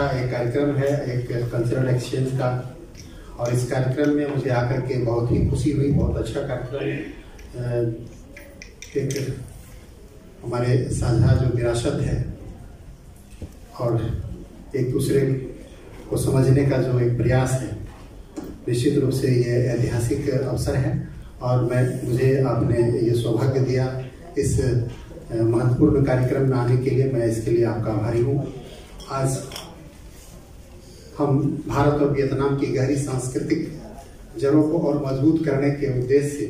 अच्छा एक कार्यक्रम है, एक कल्चरल एक्सचेंज का। और इस कार्यक्रम में मुझे आकर के बहुत ही खुशी हुई। बहुत अच्छा कार्यक्रम, एक हमारे साझा जो विरासत है और एक दूसरे को समझने का जो एक प्रयास है, निश्चित रूप से ये ऐतिहासिक अवसर है। और मुझे आपने ये सौभाग्य दिया इस महत्वपूर्ण कार्यक्रम में आने के लिए। मैं इसके लिए आपका आभारी हूँ। आज हम भारत और वियतनाम की गहरी सांस्कृतिक जड़ों को और मजबूत करने के उद्देश्य से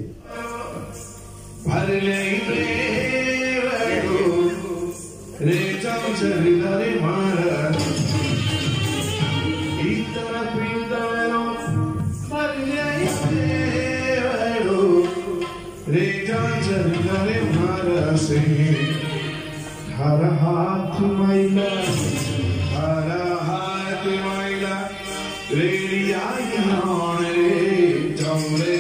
हर हाथ मैला, हर हाथ मैला, रेडिया रे चौरे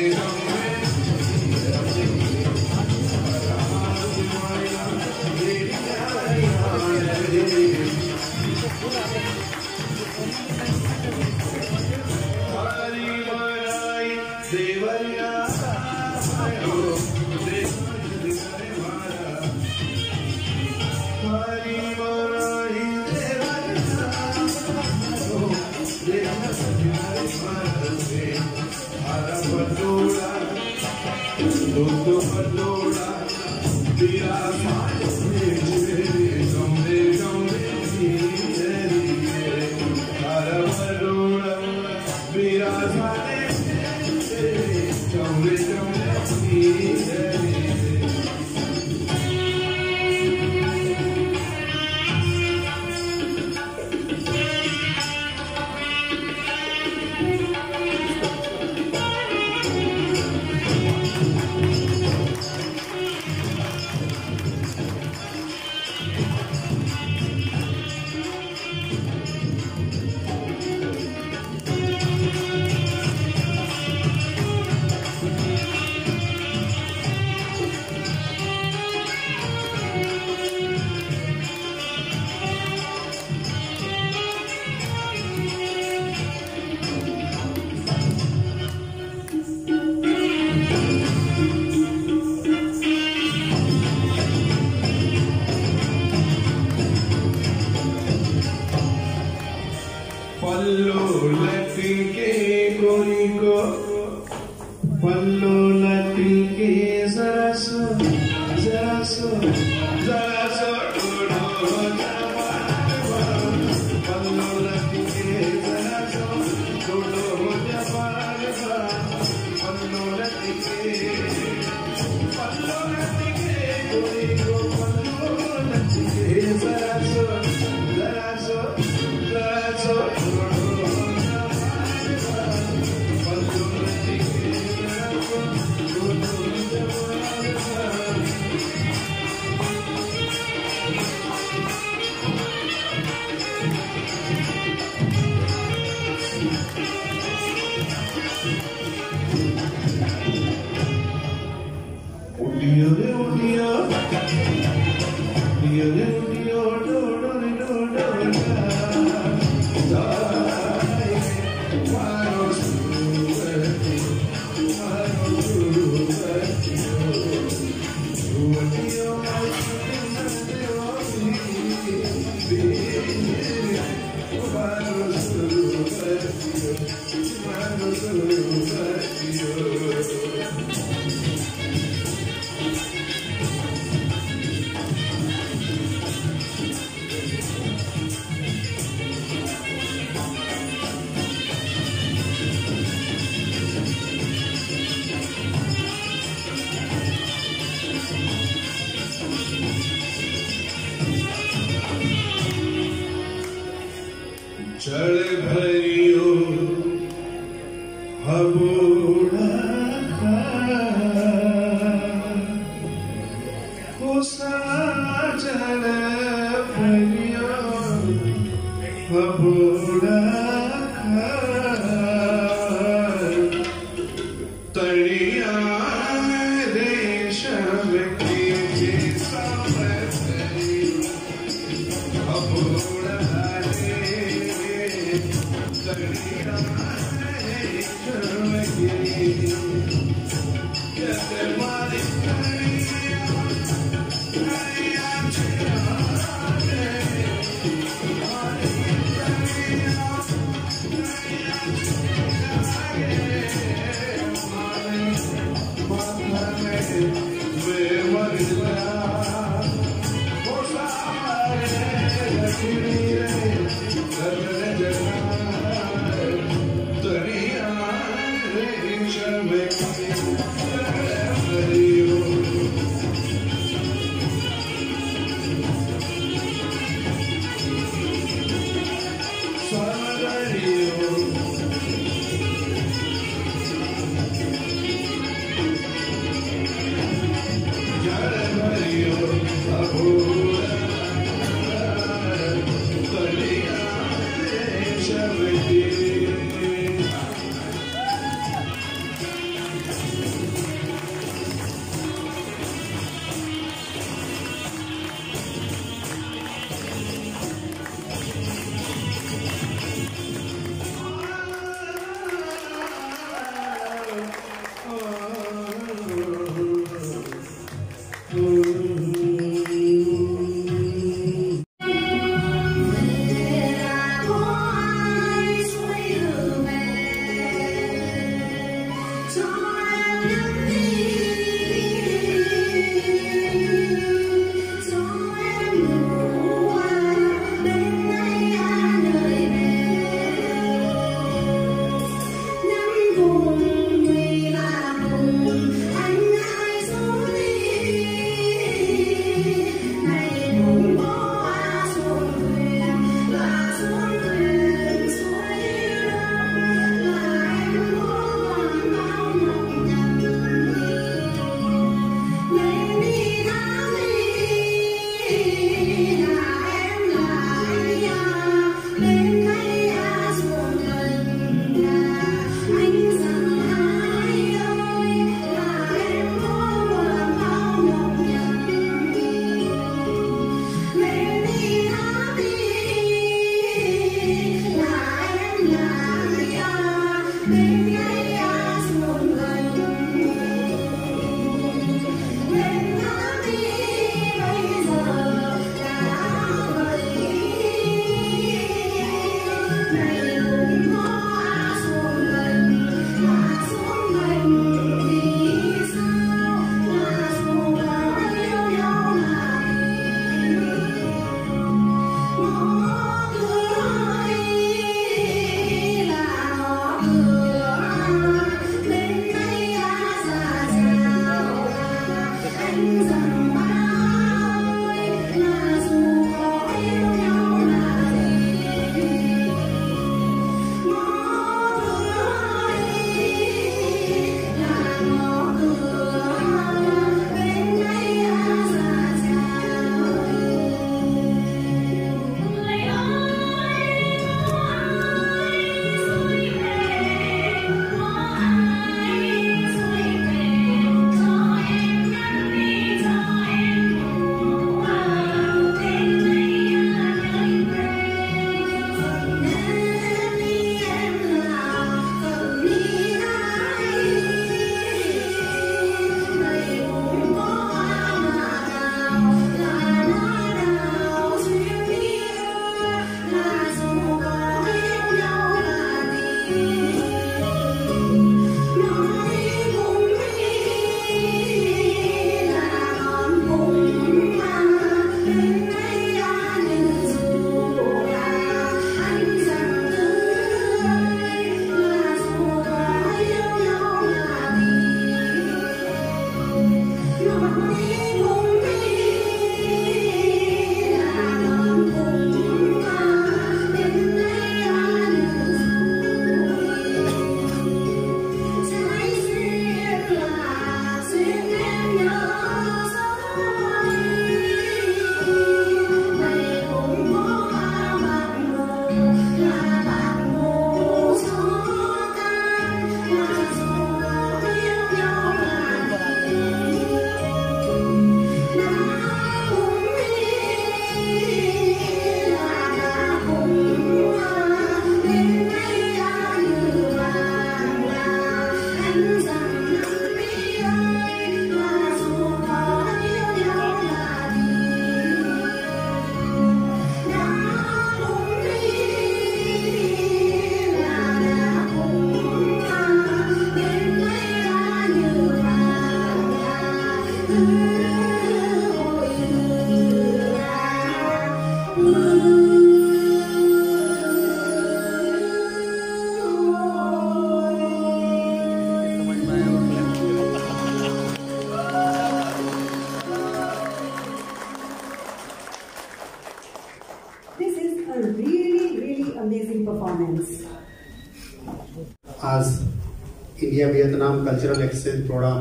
India Vietnam cultural exchange programme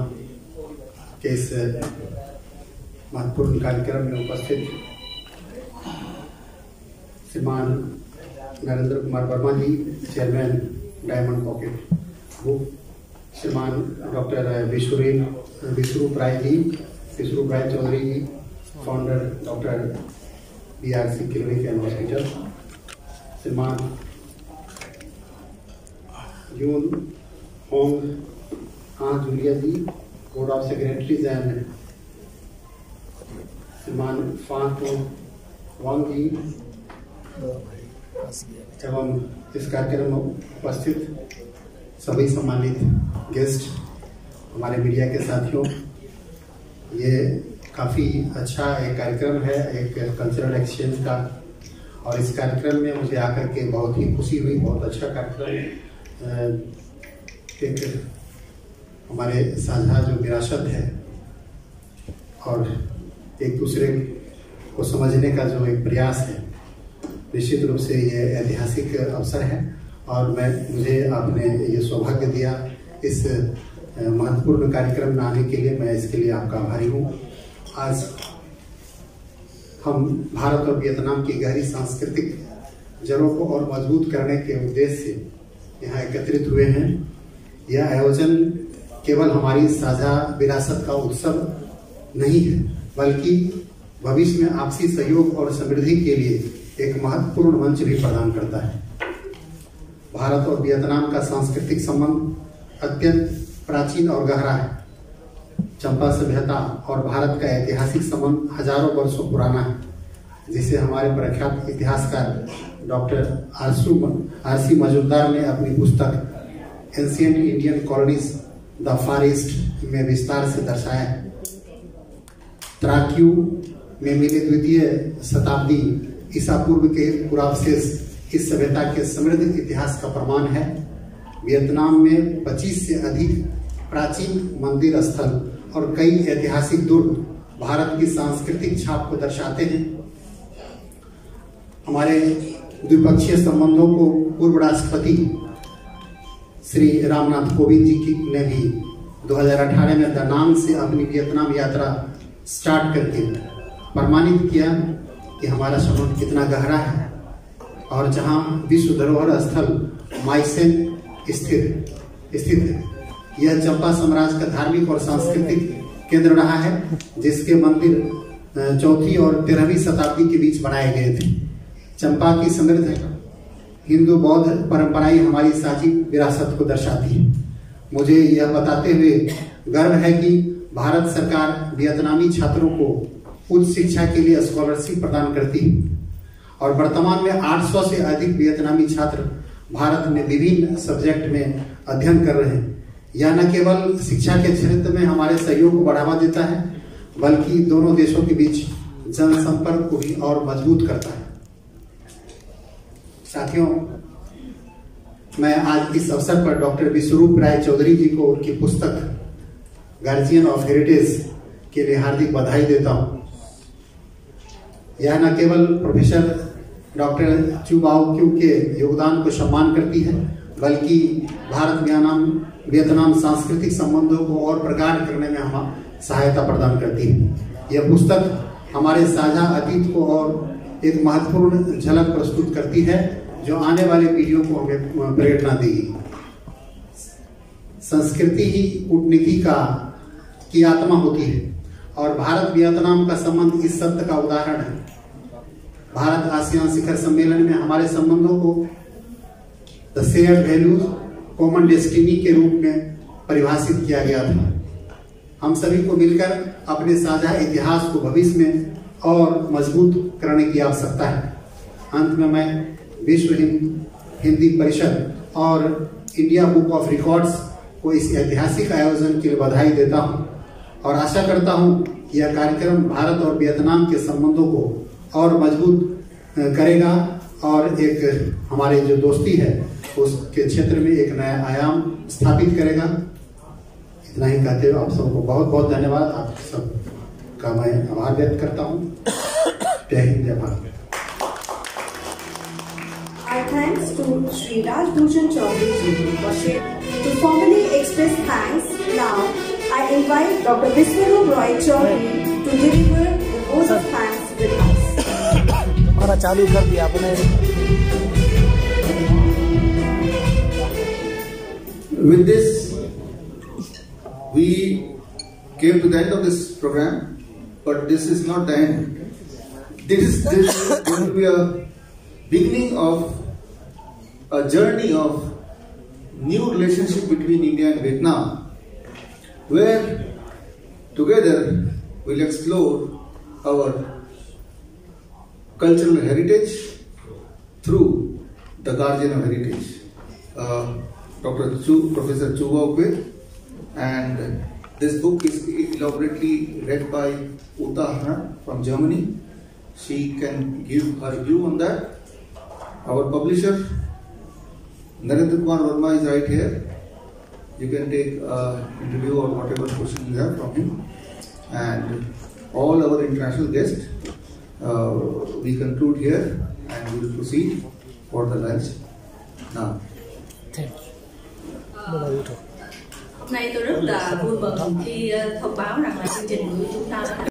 के इस महत्वपूर्ण कार्यक्रम में उपस्थित श्रीमान Narendra Kumar Varma ji, chairman Diamond Pocket Book, श्रीमान doctor Vishwaroop Roy Chowdhury ji, founder doctor BRC clinic and hospital, श्रीमान Yoon Hong Julia ji, board of secretaries and श्रीमान फाटो वांग जी एवं इस कार्यक्रम में उपस्थित सभी सम्मानित गेस्ट, हमारे मीडिया के साथियों, ये काफ़ी अच्छा एक कार्यक्रम है, एक कल्चरल एक्सचेंज का। और इस कार्यक्रम में मुझे आकर के बहुत ही खुशी हुई, बहुत अच्छा कार्यक्रम, एक हमारे साझा जो विरासत है और एक दूसरे को समझने का जो एक प्रयास है, निश्चित रूप से ये ऐतिहासिक अवसर है। और मुझे आपने ये सौभाग्य दिया इस महत्वपूर्ण कार्यक्रम में आने के लिए, मैं इसके लिए आपका आभारी हूँ। आज हम भारत और वियतनाम की गहरी सांस्कृतिक जड़ों को और मजबूत करने के उद्देश्य से यहाँ एकत्रित हुए हैं। यह आयोजन केवल हमारी साझा विरासत का उत्सव नहीं है, बल्कि भविष्य में आपसी सहयोग और समृद्धि के लिए एक महत्वपूर्ण मंच भी प्रदान करता है। भारत और वियतनाम का सांस्कृतिक संबंध अत्यंत प्राचीन और गहरा है। चंपा सभ्यता और भारत का ऐतिहासिक संबंध हजारों वर्षों पुराना है, जिसे हमारे प्रख्यात इतिहासकार डॉक्टर आर.सी. मजूमदार ने अपनी पुस्तक ancient Indian colonies the far east में विस्तार से दर्शाया है। त्राक्यू में मिले द्वितीय शताब्दी ईसा पूर्व के पुरावशेष इस सभ्यता के समृद्ध इतिहास का प्रमाण है। वियतनाम में 25 से अधिक प्राचीन मंदिर स्थल और कई ऐतिहासिक दुर्ग भारत की सांस्कृतिक छाप को दर्शाते हैं। हमारे द्विपक्षीय संबंधों को पूर्व राष्ट्रपति श्री रामनाथ कोविंद जी ने भी 2018 में दा नांग से अपनी वियतनाम यात्रा स्टार्ट करके प्रमाणित किया कि हमारा संबंध कितना गहरा है। और जहां विश्व धरोहर स्थल माइसेन स्थित है, यह चंपा साम्राज्य का धार्मिक और सांस्कृतिक केंद्र रहा है, जिसके मंदिर 4वीं और 13वीं शताब्दी के बीच बनाए गए थे। चंपा की समृद्ध हिंदू बौद्ध परंपराएं हमारी साझी विरासत को दर्शाती है। मुझे यह बताते हुए गर्व है कि भारत सरकार वियतनामी छात्रों को उच्च शिक्षा के लिए स्कॉलरशिप प्रदान करती है और वर्तमान में 800 से अधिक वियतनामी छात्र भारत में विभिन्न सब्जेक्ट में अध्ययन कर रहे हैं। यह न केवल शिक्षा के क्षेत्र में हमारे सहयोग को बढ़ावा देता है, बल्कि दोनों देशों के बीच जनसंपर्क को भी और मजबूत करता है। साथियों, मैं आज इस अवसर पर डॉक्टर विश्वरूप राय चौधरी जी को उनकी पुस्तक गार्जियन ऑफ हेरिटेज के लिए हार्दिक बधाई देता हूं। यह न केवल प्रोफेसर डॉक्टर चू बाओ क्यू के योगदान को सम्मान करती है, बल्कि भारत वियतनाम सांस्कृतिक संबंधों को और प्रगाढ़ करने में हम सहायता प्रदान करती है। यह पुस्तक हमारे साझा अतीत को और एक महत्वपूर्ण झलक प्रस्तुत करती है, जो आने वाले पीढ़ियों को हमें प्रेरणा देगी। संस्कृति ही कूटनीति की आत्मा होती है और भारत वियतनाम का संबंध इस सत्य का उदाहरण है। भारत आसियान शिखर सम्मेलन में हमारे संबंधों को the shared values common destiny के रूप में परिभाषित किया गया था। हम सभी को मिलकर अपने साझा इतिहास को भविष्य में और मजबूत करने की आवश्यकता है। अंत में मैं विश्व हिंदी परिषद और इंडिया बुक ऑफ रिकॉर्ड्स को इस ऐतिहासिक आयोजन के लिए बधाई देता हूं और आशा करता हूं कि यह कार्यक्रम भारत और वियतनाम के संबंधों को और मजबूत करेगा और एक हमारी जो दोस्ती है उसके क्षेत्र में एक नया आयाम स्थापित करेगा। इतना ही कहते हुए आप सबको बहुत बहुत धन्यवाद। आप सबका मैं आभार व्यक्त करता हूँ। जय हिंद, जय Bharat. Our thanks to Sri Raj Bhushan Chaudhary to formally express thanks. Now, I invite Dr. Viswarup Roy Chaudhary to deliver the vote of thanks with us. चालू कर दिया आपने. With this, we came to the end of this program, but this is not the end. This is going to be a beginning of a journey of new relationship between India and Vietnam, where together we'll explore our cultural heritage through the guardian of heritage, Professor Chu Wau Kwe, and this book is elaborately read by Uta Hahn from Germany. She can give her view on that. Our publisher Narendra Kumar Verma is right here. You can take interview or whatever question you have from him, and all our international guests. We conclude here and we will proceed for the lunch now. Thank you. Hôm nay tôi rất là vui mừng khi thông báo rằng là chương trình của chúng ta